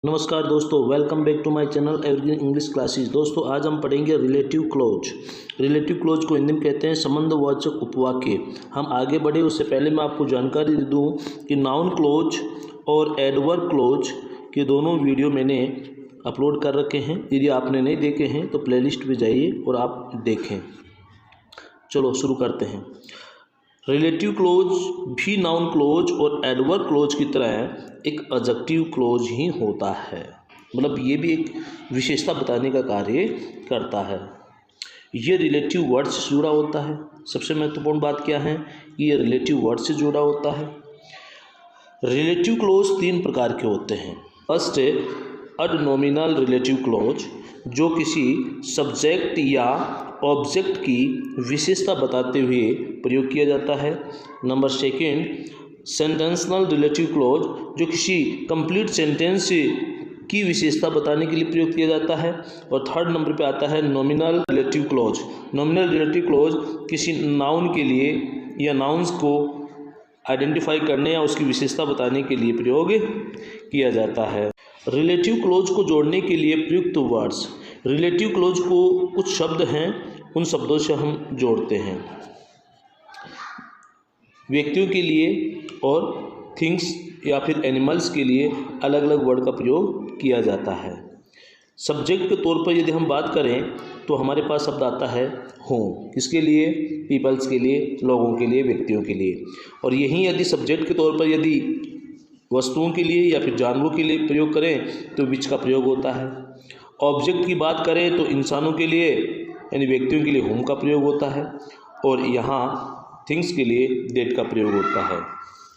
नमस्कार दोस्तों, welcome back to my channel evergreen English classes. दोस्तों आज हम पढ़ेंगे रिलेटिव क्लोज। रिलेटिव क्लोज को हिंदी में कहते हैं संबंधवाचक उपवाक्य। हम आगे बढ़े उससे पहले मैं आपको जानकारी दे दूं कि नाउन क्लोज और एडवर्ब क्लोज के दोनों वीडियो मैंने अपलोड कर रखे हैं। यदि आपने नहीं देखे हैं तो प्लेलिस्ट पे जाइए और आप देखें। चलो शुरू करते हैं। रिलेटिव क्लोज भी नाउन क्लोज और एडवर्ब क्लोज की तरह एक एडजेक्टिव क्लोज ही होता है, मतलब ये भी एक विशेषता बताने का कार्य करता है। ये रिलेटिव वर्ड से जुड़ा होता है। सबसे महत्वपूर्ण बात क्या है कि ये रिलेटिव वर्ड से जुड़ा होता है। रिलेटिव क्लोज तीन प्रकार के होते हैं। फर्स्ट है एडनोमिनल रिलेटिव क्लोज, जो किसी सब्जेक्ट या ऑब्जेक्ट की विशेषता बताते हुए प्रयोग किया जाता है। नंबर सेकेंड सेंटेंशनल रिलेटिव क्लोज, जो किसी कंप्लीट सेंटेंस की विशेषता बताने के लिए प्रयोग किया जाता है। और थर्ड नंबर पे आता है nominal relative close. Nominal relative close किसी नाउन के लिए या नाउन्स को आइडेंटिफाई करने या उसकी विशेषता बताने के लिए प्रयोग किया जाता है। रिलेटिव क्लोज को जोड़ने के लिए प्रयुक्त वर्ड्स। रिलेटिव क्लोज को कुछ शब्द हैं, उन शब्दों से हम जोड़ते हैं। व्यक्तियों के लिए और थिंग्स या फिर एनिमल्स के लिए अलग अलग वर्ड का प्रयोग किया जाता है। सब्जेक्ट के तौर पर यदि हम बात करें तो हमारे पास शब्द आता है होम, किसके लिए? पीपल्स के लिए, लोगों के लिए, व्यक्तियों के लिए। और यहीं यदि सब्जेक्ट के तौर पर यदि वस्तुओं के लिए या फिर जानवरों के लिए प्रयोग करें तो विच का प्रयोग होता है। ऑब्जेक्ट की बात करें तो इंसानों के लिए यानी व्यक्तियों के लिए होम का प्रयोग होता है, और यहाँ थिंग्स के लिए डेट का प्रयोग होता है।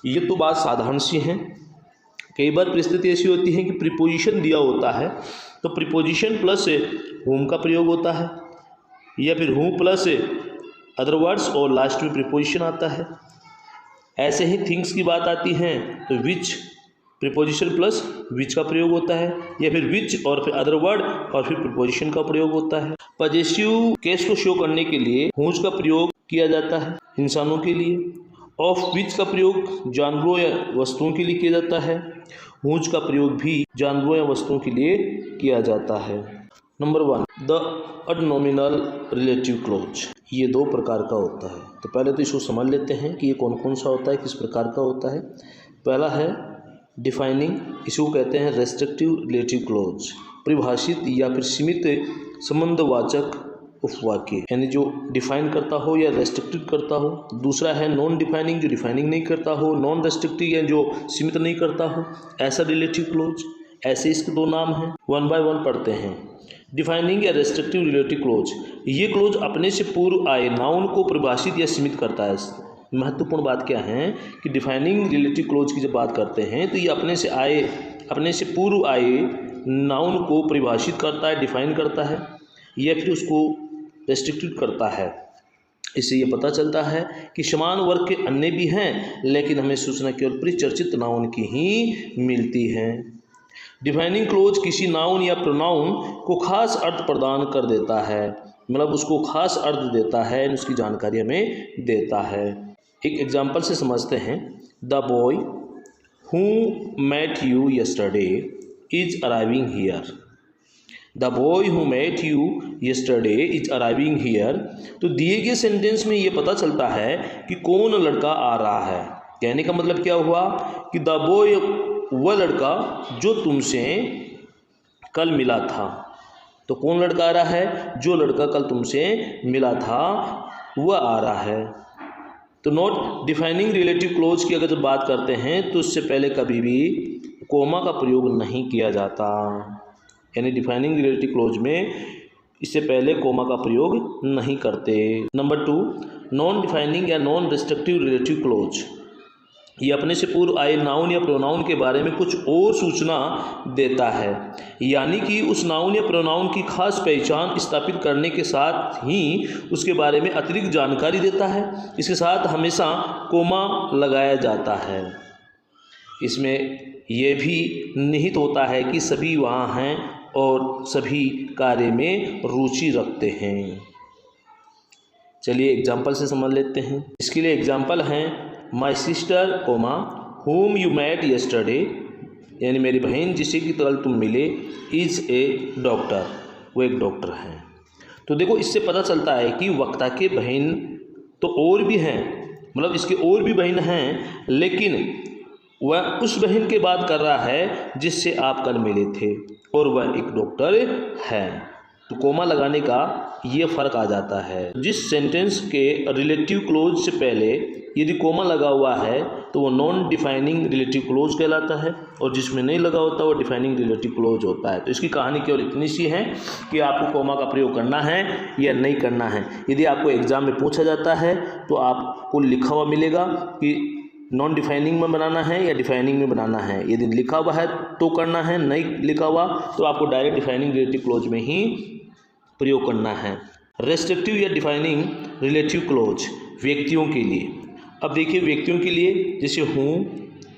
ये तो बात साधारण सी है। कई बार परिस्थिति ऐसी होती है कि प्रीपोजिशन दिया होता है तो प्रीपोजिशन प्लस होम का प्रयोग होता है, या फिर होम प्लस अदर वर्ड्स और लास्ट में प्रीपोजिशन आता है। ऐसे ही थिंग्स की बात आती है तो विच प्रीपोजिशन प्लस विच का प्रयोग होता है, या फिर विच और फिर अदर वर्ड और फिर प्रीपोजिशन का प्रयोग होता है। पॉजेसिव केस को शो करने के लिए हुज का प्रयोग किया जाता है इंसानों के लिए। ऑफ विच का प्रयोग जानवरों या वस्तुओं के लिए किया जाता है। हुज का प्रयोग भी जानवरों या वस्तुओं के लिए किया जाता है। Number 1 the adnominal relative clause. ये दो प्रकार का होता है। तो पहले तो इसको समझ लेते हैं कि ये कौन कौन सा होता है, किस प्रकार का होता है। पहला है डिफाइनिंग, इसको कहते हैं रेस्ट्रिक्टिव रिलेटिव क्लोज, परिभाषित या फिर सीमित संबंधवाचक उपवाक्य, यानी जो डिफाइन करता हो या रेस्ट्रिक्टिव करता हो। दूसरा है नॉन डिफाइनिंग, जो डिफाइनिंग नहीं करता हो, नॉन रेस्ट्रिक्टिव या जो सीमित नहीं करता हो, ऐसा रिलेटिव क्लोज। ऐसे इसके दो नाम हैं, वन बाय वन पढ़ते हैं। डिफाइनिंग या रेस्ट्रिक्टिव रिलेटिव क्लोज, ये क्लोज अपने से पूर्व आए नाउन को परिभाषित या सीमित करता है। महत्वपूर्ण बात क्या है कि डिफाइनिंग रिलेटिव क्लोज की जब बात करते हैं तो ये अपने से पूर्व आए नाउन को परिभाषित करता है, डिफाइन करता है, या फिर उसको रेस्ट्रिक्टेड करता है। इससे ये पता चलता है कि समान वर्ग के अन्य भी हैं, लेकिन हमें सूचना केवल परिचर्चित नाउन की ही मिलती है। डिफाइनिंग क्लोज किसी नाउन या प्रोनाउन को खास अर्थ प्रदान कर देता है, मतलब उसको खास अर्थ देता है, उसकी जानकारी हमें देता है। एक एग्जाम्पल से समझते हैं। The boy who met you yesterday is arriving here. The boy who met you yesterday is arriving here. तो दिए गए सेंटेंस में ये पता चलता है कि कौन लड़का आ रहा है। कहने का मतलब क्या हुआ कि द बॉय वह लड़का जो तुमसे कल मिला था। तो कौन लड़का आ रहा है? जो लड़का कल तुमसे मिला था वह आ रहा है। तो नोट डिफाइनिंग रिलेटिव क्लोज की अगर जब बात करते हैं तो उससे पहले कभी भी कोमा का प्रयोग नहीं किया जाता, यानी डिफाइनिंग रिलेटिव क्लोज में इससे पहले कोमा का प्रयोग नहीं करते। नंबर 2 नॉन डिफाइनिंग या नॉन रेस्ट्रिक्टिव रिलेटिव क्लोज, ये अपने से पूर्व आए नाउन या प्रोनाउन के बारे में कुछ और सूचना देता है, यानी कि उस नाउन या प्रोनाउन की खास पहचान स्थापित करने के साथ ही उसके बारे में अतिरिक्त जानकारी देता है। इसके साथ हमेशा कोमा लगाया जाता है। इसमें यह भी निहित होता है कि सभी वहाँ हैं और सभी कार्य में रुचि रखते हैं। चलिए एग्जाम्पल से समझ लेते हैं। इसके लिए एग्जाम्पल हैं my sister, whom you met yesterday यानी मेरी बहन जिसे कि कल तुम मिले इज़ ए डॉक्टर, वो एक डॉक्टर हैं। तो देखो इससे पता चलता है कि वक्ता के बहन तो और भी हैं, मतलब इसके और भी बहन हैं, लेकिन वह उस बहन की बात कर रहा है जिससे आप कल मिले थे और वह एक डॉक्टर है। तो कोमा लगाने का ये फ़र्क आ जाता है। जिस सेंटेंस के रिलेटिव क्लोज से पहले यदि कोमा लगा हुआ है तो वो नॉन डिफाइनिंग रिलेटिव क्लोज कहलाता है, और जिसमें नहीं लगा होता वो डिफाइनिंग रिलेटिव क्लोज होता है। तो इसकी कहानी केवल इतनी सी है कि आपको कोमा का प्रयोग करना है या नहीं करना है। यदि आपको एग्ज़ाम में पूछा जाता है तो आपको लिखा हुआ मिलेगा कि नॉन डिफाइनिंग में बनाना है या डिफाइनिंग में बनाना है। यदि लिखा हुआ है तो करना है, नहीं लिखा हुआ तो आपको डायरेक्ट डिफाइनिंग रिलेटिव क्लोज में ही प्रयोग करना है। रेस्ट्रिक्टिव या डिफाइनिंग रिलेटिव क्लोज व्यक्तियों के लिए। अब देखिए व्यक्तियों के लिए जैसे हूँ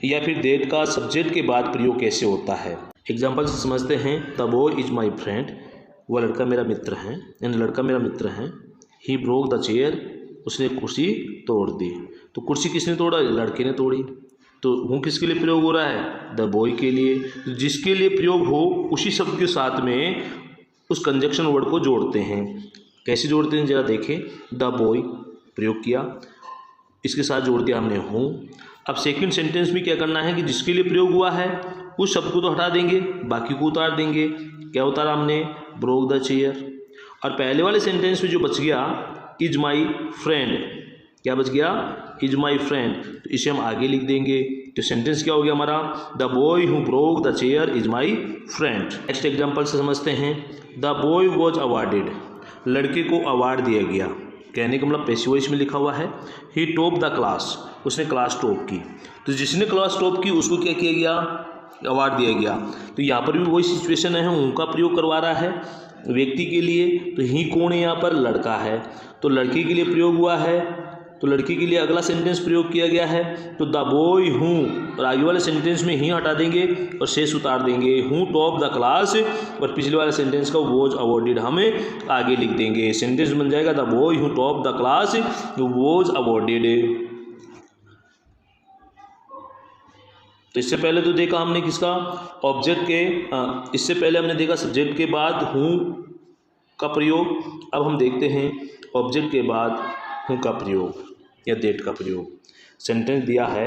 या फिर दैट का सब्जेक्ट के बाद प्रयोग कैसे होता है। एग्जाम्पल से समझते हैं। The boy is my friend, वह लड़का मेरा मित्र है, यानी लड़का मेरा मित्र है। ही ब्रोक द चेयर, उसने कुर्सी तोड़ दी। तो कुर्सी किसने तोड़ा? लड़के ने तोड़ी। तो हूँ किसके लिए प्रयोग हो रहा है? द बॉय के लिए। तो जिसके लिए प्रयोग हो उसी शब्द के साथ में उस कंजक्शन वर्ड को जोड़ते हैं। कैसे जोड़ते हैं जरा देखें। द बॉय प्रयोग किया, इसके साथ जोड़ दिया हमने हूँ। अब सेकंड सेंटेंस में क्या करना है कि जिसके लिए प्रयोग हुआ है उस शब्द को तो हटा देंगे, बाकी को उतार देंगे। क्या उतारा हमने? Broke the chair. और पहले वाले सेंटेंस में जो बच गया इज माई फ्रेंड, क्या बच गया? Is my friend. तो इसे हम आगे लिख देंगे। तो सेंटेंस क्या हो गया हमारा? The boy who broke the chair is my friend. Next example से समझते हैं। द बॉय वॉज अवार्डेड, लड़के को अवार्ड दिया गया। कहने का मतलब पैसिव वॉइस में लिखा हुआ है। ही टॉप द क्लास, उसने क्लास टॉप की। तो जिसने क्लास टॉप की उसको क्या किया गया? अवार्ड दिया गया। तो यहाँ पर भी वही सिचुएशन है, उनका प्रयोग करवा रहा है व्यक्ति के लिए। तो ही कौन है यहाँ पर? लड़का है। तो लड़के के लिए प्रयोग हुआ है, तो लड़के के लिए अगला सेंटेंस प्रयोग किया गया है। तो द बॉय हूँ, और आगे वाले सेंटेंस में ही हटा देंगे और शेष उतार देंगे। हूँ टॉप द क्लास, और पिछले वाले सेंटेंस का वॉज अवॉर्डेड हमें आगे लिख देंगे। सेंटेंस बन जाएगा द बॉय हूँ top the class was awarded. तो इससे पहले तो देखा हमने किसका? ऑब्जेक्ट के, इससे पहले हमने देखा सब्जेक्ट के बाद हूँ का प्रयोग। अब हम देखते हैं ऑब्जेक्ट के बाद हूँ का प्रयोग या दैट का प्रयोग। सेंटेंस दिया है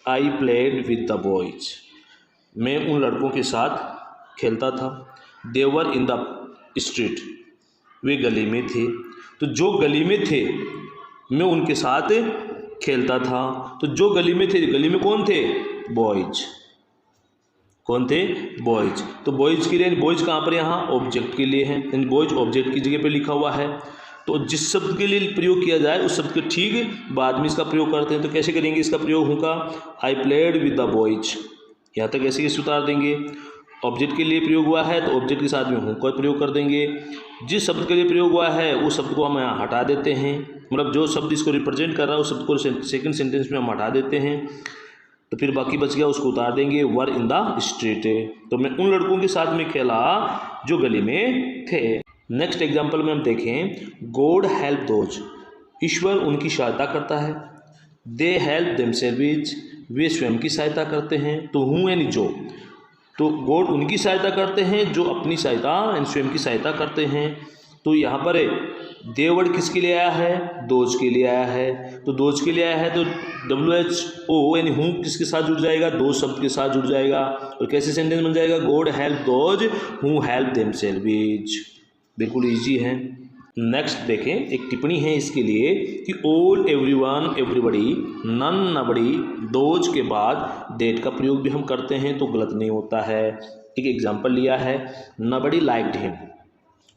I played with the boys, मैं उन लड़कों के साथ खेलता था। दे वर इन द स्ट्रीट, वे गली में थे। तो जो गली में थे मैं उनके साथ खेलता था। तो जो गली में थे, गली में कौन थे? बॉयज। कौन थे? बॉयज। तो बॉयज के लिए, बॉयज कहाँ पर? यहाँ ऑब्जेक्ट के लिए है, यानी बॉयज ऑब्जेक्ट की जगह पे लिखा हुआ है। तो जिस शब्द के लिए प्रयोग किया जाए उस शब्द के ठीक बाद में इसका प्रयोग करते हैं। तो कैसे करेंगे इसका प्रयोग? होगा I played with the boys, यहाँ तक ऐसे कैसे उतार देंगे। ऑब्जेक्ट के लिए प्रयोग हुआ है तो ऑब्जेक्ट के साथ में हूँ का प्रयोग कर देंगे। जिस शब्द के लिए प्रयोग हुआ है उस शब्द को हम यहाँ हटा देते हैं, मतलब जो शब्द इसको रिप्रेजेंट कर रहा है उस शब्द को सेकंड सेंटेंस में हम हटा देते हैं। तो फिर बाकी बच गया उसको उतार देंगे। वर इन द स्ट्रीट, तो मैं उन लड़कों के साथ में खेला जो गली में थे। नेक्स्ट एग्जाम्पल में हम देखें गॉड हेल्प दोज, ईश्वर उनकी सहायता करता है। दे हेल्प देमसेल्व्स, वे स्वयं की सहायता करते हैं। तो हूँ यानी जो, तो गॉड उनकी सहायता करते हैं जो अपनी सहायता यानी स्वयं की सहायता करते हैं। तो यहाँ पर दे वर्ड किसके लिए आया है? दोज के लिए आया है। तो दोज के लिए आया है तो WHO यानी हूँ किसके साथ जुड़ जाएगा? दो शब्द के साथ जुड़ जाएगा। और कैसे सेंटेंस बन जाएगा? God help those who help themselves. बिल्कुल इजी है। नेक्स्ट देखें, एक टिप्पणी है इसके लिए कि all, everyone, everybody, none, nobody, those के बाद दैट का प्रयोग भी हम करते हैं तो गलत नहीं होता है। एक एग्जांपल लिया है, नबडी लाइक्ड हिम,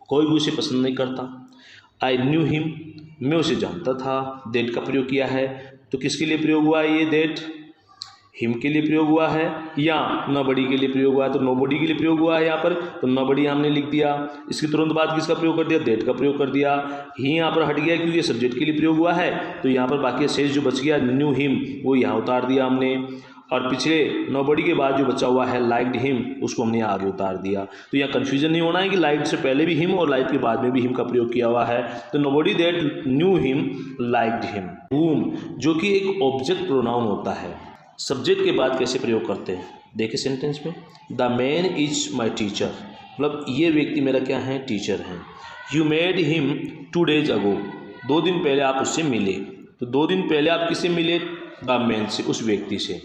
कोई भी उसे पसंद नहीं करता। आई न्यू हिम, मैं उसे जानता था। दैट का प्रयोग किया है तो किसके लिए प्रयोग हुआ है? ये दैट हिम के लिए प्रयोग हुआ है या नोबडी के लिए प्रयोग हुआ है? तो नोबडी के लिए प्रयोग हुआ है यहाँ पर, तो नोबडी हमने लिख दिया। इसके तुरंत बाद किसका प्रयोग कर दिया? दैट का प्रयोग कर दिया। ही यहाँ पर हट गया क्योंकि ये सब्जेक्ट के लिए प्रयोग हुआ है। तो यहाँ पर बाकी शेष जो बच गया न्यू हिम वो यहाँ उतार दिया हमने, और पिछले नोबडी के बाद जो बचा हुआ है लाइक्ड हिम उसको हमने आगे उतार दिया। तो यहाँ कन्फ्यूजन नहीं होना है कि लाइक्ड से पहले भी हिम और लाइक के बाद में भी हिम का प्रयोग किया हुआ है। तो nobody that knew him liked him. Whom जो कि एक ऑब्जेक्ट प्रोनाउन होता है, सब्जेक्ट के बाद कैसे प्रयोग करते हैं? देखिए सेंटेंस में, the man is my teacher, मतलब ये व्यक्ति मेरा क्या है, टीचर है। यू मेड हिम 2 days अगो, 2 दिन पहले आप उससे मिले, तो 2 दिन पहले आप किससे मिले, द मैन से, उस व्यक्ति से,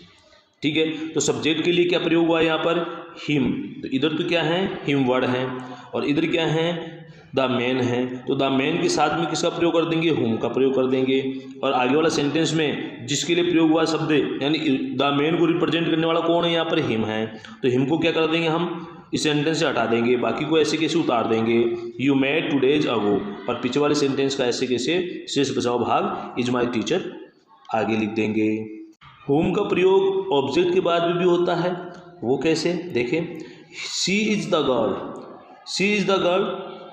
ठीक है। तो सब्जेक्ट के लिए क्या प्रयोग हुआ यहाँ पर, हिम, तो इधर तो क्या है, हिम वर्ड है, और इधर क्या है, द मैन है, तो द मैन के साथ में किसका प्रयोग कर देंगे, हुम का प्रयोग कर देंगे। और आगे वाला सेंटेंस में जिसके लिए प्रयोग हुआ शब्द, यानी द मैन को रिप्रेजेंट करने वाला कौन है, यहाँ पर हिम है, तो हिम को क्या कर देंगे हम, इस सेंटेंस से हटा देंगे, बाकी को ऐसे कैसे उतार देंगे, यू मेड 2 days अगो, और पीछे वाले सेंटेंस का ऐसे कैसे शेष बचाओ भाग इज माई टीचर आगे लिख देंगे। होम का प्रयोग ऑब्जेक्ट के बाद में भी होता है, वो कैसे, देखें, she is the girl, she is the girl,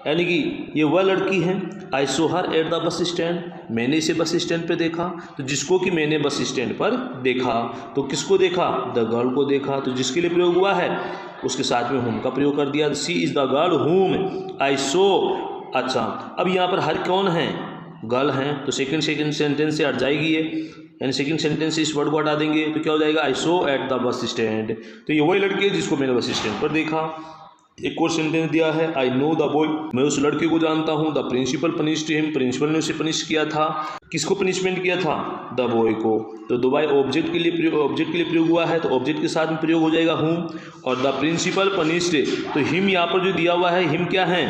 यानी कि ये वह लड़की है, I saw her at the bus stand, मैंने इसे बस स्टैंड पर देखा, तो जिसको कि मैंने बस स्टैंड पर देखा, तो किसको देखा, द गर्ल को देखा, तो जिसके लिए प्रयोग हुआ है उसके साथ में होम का प्रयोग कर दिया, she is the girl whom I saw. अच्छा, अब यहाँ पर हर कौन है, गर्ल हैं, तो सेकंड सेंटेंस से हट जाएगी ये, यानी सेकंड सेंटेंस से इस वर्ड को हटा देंगे, तो क्या हो जाएगा, आई सो एट द बस स्टैंड, तो ये वही लड़की है जिसको मैंने बस स्टैंड पर देखा। एक और सेंटेंस दिया है, आई नो द बॉय, मैं उस लड़के को जानता हूँ, the principal punished him, principal ने उसे पनिश किया था, किसको पनिशमेंट किया था, द बॉय को, तो दो बाय ऑब्जेक्ट के लिए प्रयोग हुआ है, तो ऑब्जेक्ट के साथ में प्रयोग हो जाएगा हूँ, और द प्रिंसिपल पनिश्ड, तो हिम यहाँ पर जो दिया हुआ है, हिम क्या है,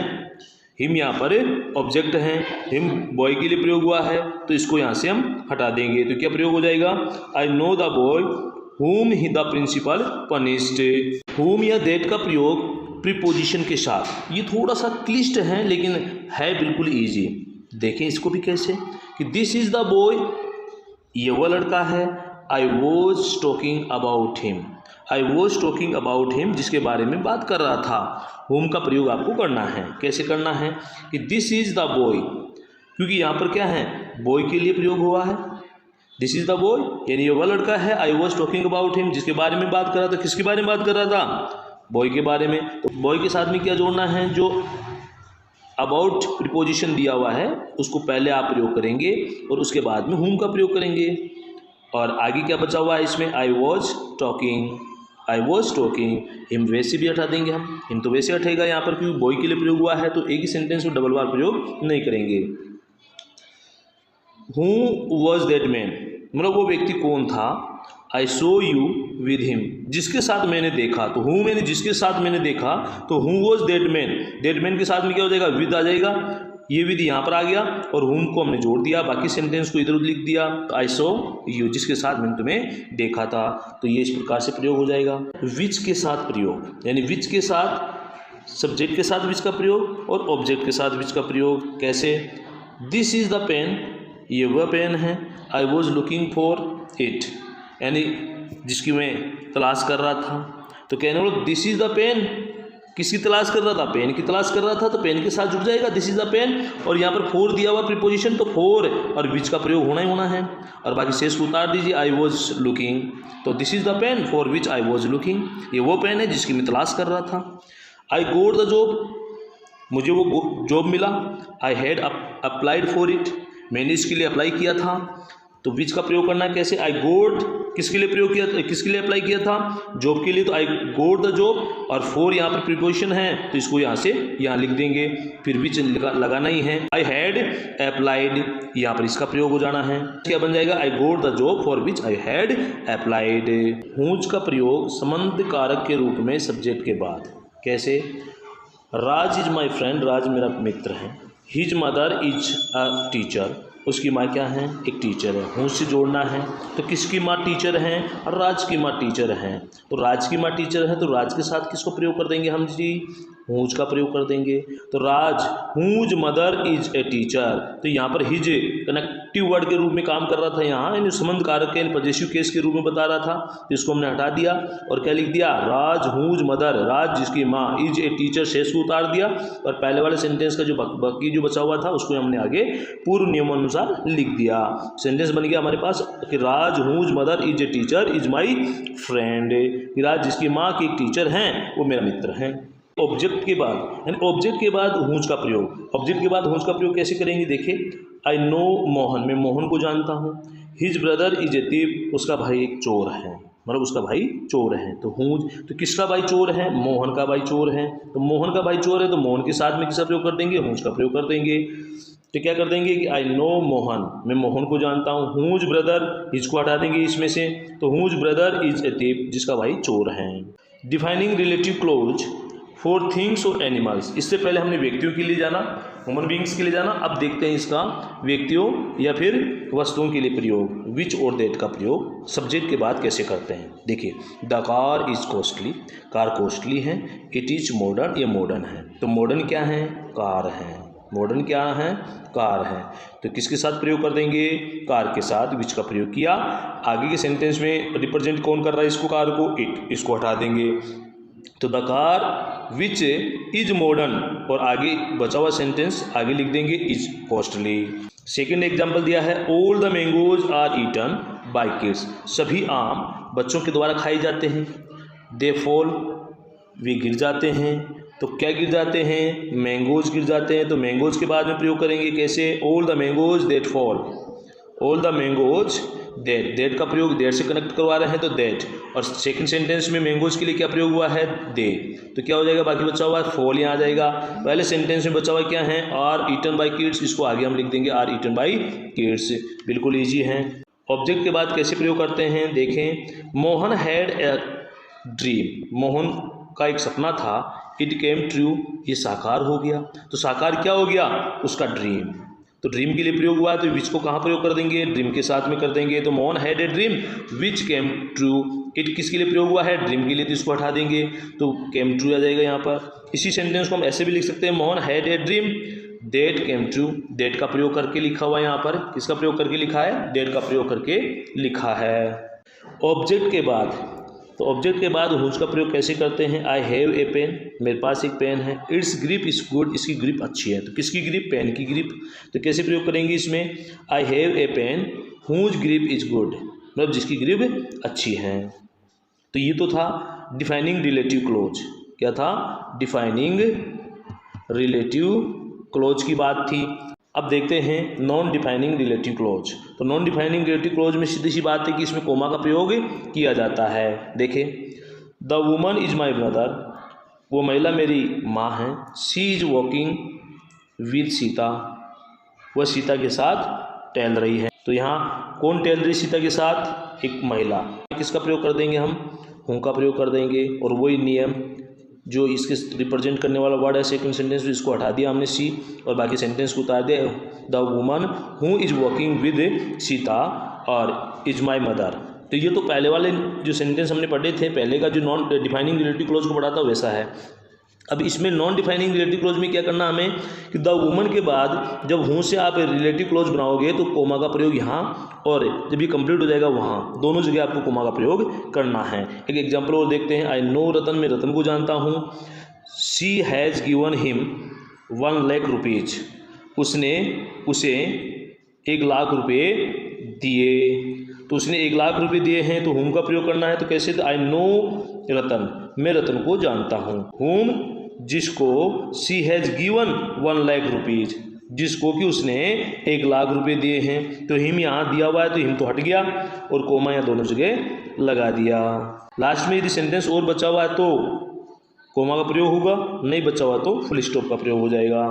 हिम यहाँ पर ऑब्जेक्ट हैं, हिम बॉय के लिए प्रयोग हुआ है, तो इसको यहाँ से हम हटा देंगे, तो क्या प्रयोग हो जाएगा, I know the boy whom he the principal punished. whom या दैट का प्रयोग प्रीपोजिशन के साथ, ये थोड़ा सा क्लिष्ट है लेकिन है बिल्कुल इजी। देखें इसको भी कैसे, कि दिस इज द बॉय, ये वह लड़का है, I was talking about him, I was talking about him, जिसके बारे में बात कर रहा था। होम का प्रयोग आपको करना है, कैसे करना है, कि दिस इज द बॉय, क्योंकि यहाँ पर क्या है, बॉय के लिए प्रयोग हुआ है, दिस इज द बॉय, यानी ये वह लड़का है, I was talking about him, जिसके बारे में बात कर रहा था, किसके बारे में बात कर रहा था, बॉय के बारे में। तो बॉय के साथ में क्या जोड़ना है, जो अबाउट प्रीपोजिशन दिया हुआ है उसको पहले आप प्रयोग करेंगे और उसके बाद में होम का प्रयोग करेंगे। और आगे क्या बचा हुआ है इसमें, I was talking, I was talking, him वैसे भी हटा देंगे हम, हिम तो वैसे हटेगा यहाँ पर क्योंकि बॉय के लिए प्रयोग हुआ है, तो एक ही सेंटेंस में डबल बार प्रयोग नहीं करेंगे। हु वॉज दैट मैन, मतलब वो व्यक्ति कौन था, आई सो यू विद हिम, जिसके साथ मैंने देखा, तो हूँ मैंने जिसके साथ मैंने देखा, तो who was that man, that man के साथ में क्या हो जाएगा, विद आ जाएगा, ये विद यहाँ पर आ गया और हुम को हमने जोड़ दिया, बाकी सेंटेंस को इधर उधर लिख दिया, तो आई सो यू, जिसके साथ मैंने तुम्हें देखा था, तो ये इस प्रकार से प्रयोग हो जाएगा। विच के साथ प्रयोग, यानी विच के साथ, सब्जेक्ट के साथ विच का प्रयोग और ऑब्जेक्ट के साथ विच का प्रयोग, कैसे, दिस इज़ द पेन, ये वह पेन है, आई वॉज लुकिंग फॉर इट, यानी जिसकी मैं तलाश कर रहा था, तो कहने वाला दिस इज़ द पेन, किसकी तलाश कर रहा था, पेन की तलाश कर रहा था, तो पेन के साथ जुड़ जाएगा दिस इज़ द पेन, और यहाँ पर फोर दिया हुआ प्रीपोजिशन, तो फोर और विच का प्रयोग होना ही होना है, और बाकी शेष को उतार दीजिए, आई वॉज लुकिंग, तो this is the pen for which I was looking, ये वो पेन है जिसकी मैं तलाश कर रहा था। आई गोट द जॉब, मुझे वो जॉब मिला, आई हैड अप्लाइड फॉर इट, मैंने इसके लिए अप्लाई किया था, तो विच का प्रयोग करना है कैसे, आई गोट किसके लिए प्रयोग किया, किसके लिए अप्लाई किया था, जॉब के लिए, तो आई गोट द जॉब, और फोर यहाँ पर प्रीपोजिशन है तो इसको यहाँ से यहाँ लिख देंगे, फिर विच लगाना ही है। आई हैड अप्लाइड, यहाँ पर इसका प्रयोग हो जाना है, क्या बन जाएगा, I got the job for which I had applied. Whose का प्रयोग संबंध कारक के रूप में सब्जेक्ट के बाद, कैसे, राज इज माई फ्रेंड, राज मेरा मित्र है, his mother is a teacher, उसकी माँ क्या है, एक टीचर है, हुँ से जोड़ना है, तो किसकी माँ टीचर है, और राज की माँ टीचर है, तो राज की माँ टीचर है, तो राज के साथ किसको प्रयोग कर देंगे हम जी, हुज का प्रयोग कर देंगे, तो Raj whose mother is a teacher, तो यहाँ पर हिज कनेक्टिव वर्ड के रूप में काम कर रहा था, यहाँ यानी संबंध कारक के पॉजिटिव केस के रूप में बता रहा था, तो इसको हमने हटा दिया और क्या लिख दिया, राज हुज मदर, राज जिसकी माँ, इज ए टीचर शेष को उतार दिया, और पहले वाले सेंटेंस का जो बाकी जो बचा हुआ था उसको हमने आगे पूर्व नियमानुसार लिख दिया। सेंटेंस बन गया हमारे पास कि Raj whose mother is a teacher is my friend, Raj जिसकी माँ की एक टीचर हैं वो मेरा मित्र है। ऑब्जेक्ट के बाद, यानी ऑब्जेक्ट के बाद हुज का प्रयोग, ऑब्जेक्ट के बाद हुज का प्रयोग कैसे करेंगे, देखिए, आई नो मोहन, मैं मोहन को जानता हूँ, his brother is a thief, उसका भाई एक चोर है, मतलब उसका भाई चोर है। तो हूज, तो किसका भाई चोर है? मोहन का भाई चोर है। तो मोहन का भाई चोर है तो मोहन के साथ में किसका प्रयोग कर देंगे? हूज का प्रयोग कर देंगे। तो क्या कर देंगे कि आई नो मोहन, मैं मोहन को जानता हूँ। हूज ब्रदर, इसको हटा देंगे इसमें से, तो whose brother is a thief, जिसका भाई चोर है। Defining relative clause for things और एनिमल्स। इससे पहले हमने व्यक्तियों के लिए जाना, ह्यूमन बींग्स के लिए जाना। अब देखते हैं इसका व्यक्तियों या फिर वस्तुओं के लिए प्रयोग, विच और दैट का प्रयोग सब्जेक्ट के बाद कैसे करते हैं। देखिए, the car is costly, car costly है। इट इज मॉडर्न, ये मॉडर्न है। तो मॉडर्न क्या है? कार है। मॉडर्न क्या है? कार है। तो किसके साथ प्रयोग कर देंगे? कार के साथ विच का प्रयोग किया। आगे के सेंटेंस में रिप्रेजेंट कौन कर रहा है इसको? कार को, इट, इसको हटा देंगे। तो the car which is modern, और आगे बचा हुआ सेंटेंस आगे लिख देंगे इज कॉस्टली। सेकेंड एग्जाम्पल दिया है, all the mangoes are eaten by kids, सभी आम बच्चों के द्वारा खाए जाते हैं। दे फॉल, वे गिर जाते हैं। तो क्या गिर जाते हैं? मैंगोज गिर जाते हैं। तो मैंगोज के बाद में प्रयोग करेंगे कैसे? All the mangoes that fall, all the mangoes that, that का प्रयोग दैट से कनेक्ट करवा रहे हैं तो दैट। और सेकंड सेंटेंस में मैंगोज के लिए क्या प्रयोग हुआ है? दे। तो क्या हो जाएगा? बाकी बचा हुआ है फॉल, यहाँ आ जाएगा। पहले सेंटेंस में बचा हुआ क्या है? आर ईटन बाई किड्स, इसको आगे हम लिख देंगे आर ईटन बाई किड्स। बिल्कुल ईजी है। ऑब्जेक्ट के बाद कैसे प्रयोग करते हैं देखें। Mohan had a dream, Mohan का एक सपना था। इट केम ट्रू, ये साकार हो गया। तो साकार क्या हो गया? उसका ड्रीम। तो ड्रीम के लिए प्रयोग हुआ है तो विच को कहाँ प्रयोग कर देंगे? ड्रीम के साथ में कर देंगे। तो Mohan had a dream which came true, it किसके लिए प्रयोग हुआ है? ड्रीम के लिए, तो इसको हटा देंगे तो केम ट्रू आ जाएगा यहाँ पर। इसी सेंटेंस को हम ऐसे भी लिख सकते हैं, Mohan had a dream that came true, that का प्रयोग करके लिखा हुआ है यहाँ पर। किसका प्रयोग करके लिखा है? दैट का प्रयोग करके लिखा है। ऑब्जेक्ट के बाद, तो ऑब्जेक्ट के बाद हुज का प्रयोग कैसे करते हैं? आई हैव ए पेन, मेरे पास एक पेन है। इट्स ग्रिप इज गुड, इसकी ग्रिप अच्छी है। तो किसकी ग्रिप? पेन की ग्रिप। तो कैसे प्रयोग करेंगे इसमें? I have a pen whose grip is good, मतलब जिसकी ग्रिप अच्छी है। तो ये तो था डिफाइनिंग रिलेटिव क्लोज। क्या था? डिफाइनिंग रिलेटिव क्लोज की बात थी। अब देखते हैं नॉन डिफाइनिंग रिलेटिव क्लोज। तो नॉन डिफाइनिंग रिलेटिव क्लोज में सीधी सी बात है कि इसमें कोमा का प्रयोग किया जाता है। देखें, the woman is my brother, वो महिला मेरी माँ है। She is walking with Sita, वह सीता के साथ टहल रही है। तो यहाँ कौन टहल रही सीता के साथ? एक महिला। किसका प्रयोग कर देंगे हम? हूँ का प्रयोग कर देंगे। और वही नियम जो इसके रिप्रेजेंट करने वाला वर्ड है सेकंड सेंटेंस में, इसको हटा दिया हमने सी, और बाकी सेंटेंस को उतार दिया। The woman who is walking with Sita और इज माई मदर। तो ये तो पहले वाले जो सेंटेंस हमने पढ़े थे, पहले का जो नॉन डिफाइनिंग रिलेटिव क्लोज को पढ़ा था वैसा है। अब इसमें नॉन डिफाइनिंग रिलेटिव क्लोज में क्या करना हमें कि द वुमन के बाद जब हूँ से आप रिलेटिव क्लोज बनाओगे तो कोमा का प्रयोग यहाँ, और जब ये कंप्लीट हो जाएगा वहाँ, दोनों जगह आपको कोमा का प्रयोग करना है। एक एग्जांपल और देखते हैं। आई नो रतन, मैं रतन को जानता हूँ। She has given him 1 lakh rupees, उसने उसे 1 लाख रुपये दिए। तो उसने 1 लाख रुपये दिए हैं, तो हुम का प्रयोग करना है। तो कैसे? तो आई नो रतन, मैं रतन को जानता हूँ। हुम, जिसको, she has given 1 lakh rupees, जिसको कि उसने 1 लाख रुपए दिए हैं। तो हिम यहाँ दिया हुआ है तो हिम तो हट गया, और कोमा यहाँ दोनों जगह लगा दिया। लास्ट में यदि सेंटेंस और बचा हुआ है तो कोमा का प्रयोग होगा, नहीं बचा हुआ तो फुल स्टॉप का प्रयोग हो जाएगा।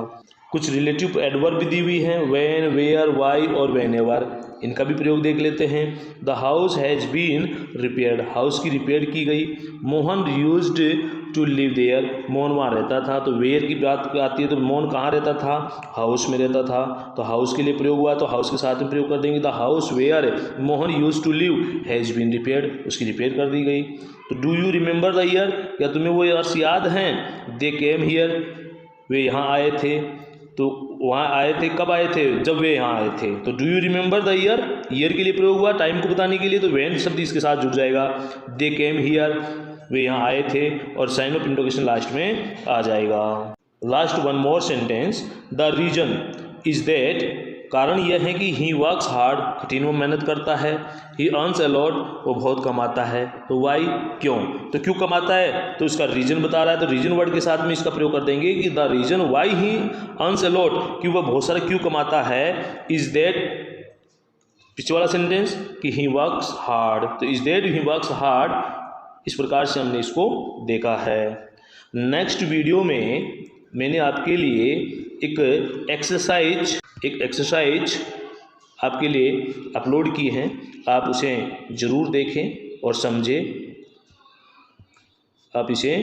कुछ रिलेटिव एडवर्ब भी दी हुई हैं, व्हेन, वेयर, वाई और व्हेनेवर, इनका भी प्रयोग देख लेते हैं। The house has been repaired, house की रिपेयर की गई। Mohan used to live there, Mohan वहाँ रहता था। तो वेयर की बात आती है तो मोहन कहाँ रहता था? हाउस में रहता था। तो हाउस के लिए प्रयोग हुआ तो हाउस के साथ में प्रयोग कर देंगे। The house where Mohan used to live has been repaired, उसकी रिपेयर कर दी गई। तो do you remember the year, क्या तुम्हें वो ईयर्स याद हैं? दे केम हियर, वे यहाँ आए थे। तो वहाँ आए थे, कब आए थे? जब वे यहाँ आए थे। तो do you remember the year, year के लिए प्रयोग हुआ टाइम को बताने के लिए, तो व्हेन शब्द इसके साथ जुड़ जाएगा। दे केम हियर, वे यहाँ आए थे, और साइन ऑफ इंटरोगेशन लास्ट में आ जाएगा। Last one more sentence, the reason is that, कारण यह है कि ही वर्क्स हार्ड, कठिन वो मेहनत करता है। ही अर्न्स अ लॉट, वो बहुत कमाता है। तो वाई, क्यों? तो क्यों कमाता है तो इसका रीजन बता रहा है, तो रीजन वर्ड के साथ में इसका प्रयोग कर देंगे कि the reason why he earns a lot, कि वह बहुत सारा क्यों कमाता है, इज दैट, पीछे वाला सेंटेंस कि ही वर्क्स हार्ड, तो is dead he works hard, इस प्रकार से हमने इसको देखा है। नेक्स्ट वीडियो में मैंने आपके लिए एक एक्सरसाइज आपके लिए अपलोड की है, आप उसे ज़रूर देखें और समझें। आप इसे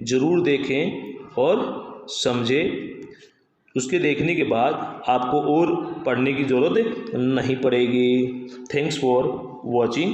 ज़रूर देखें और समझें। उसके देखने के बाद आपको और पढ़ने की ज़रूरत नहीं पड़ेगी। Thanks for watching.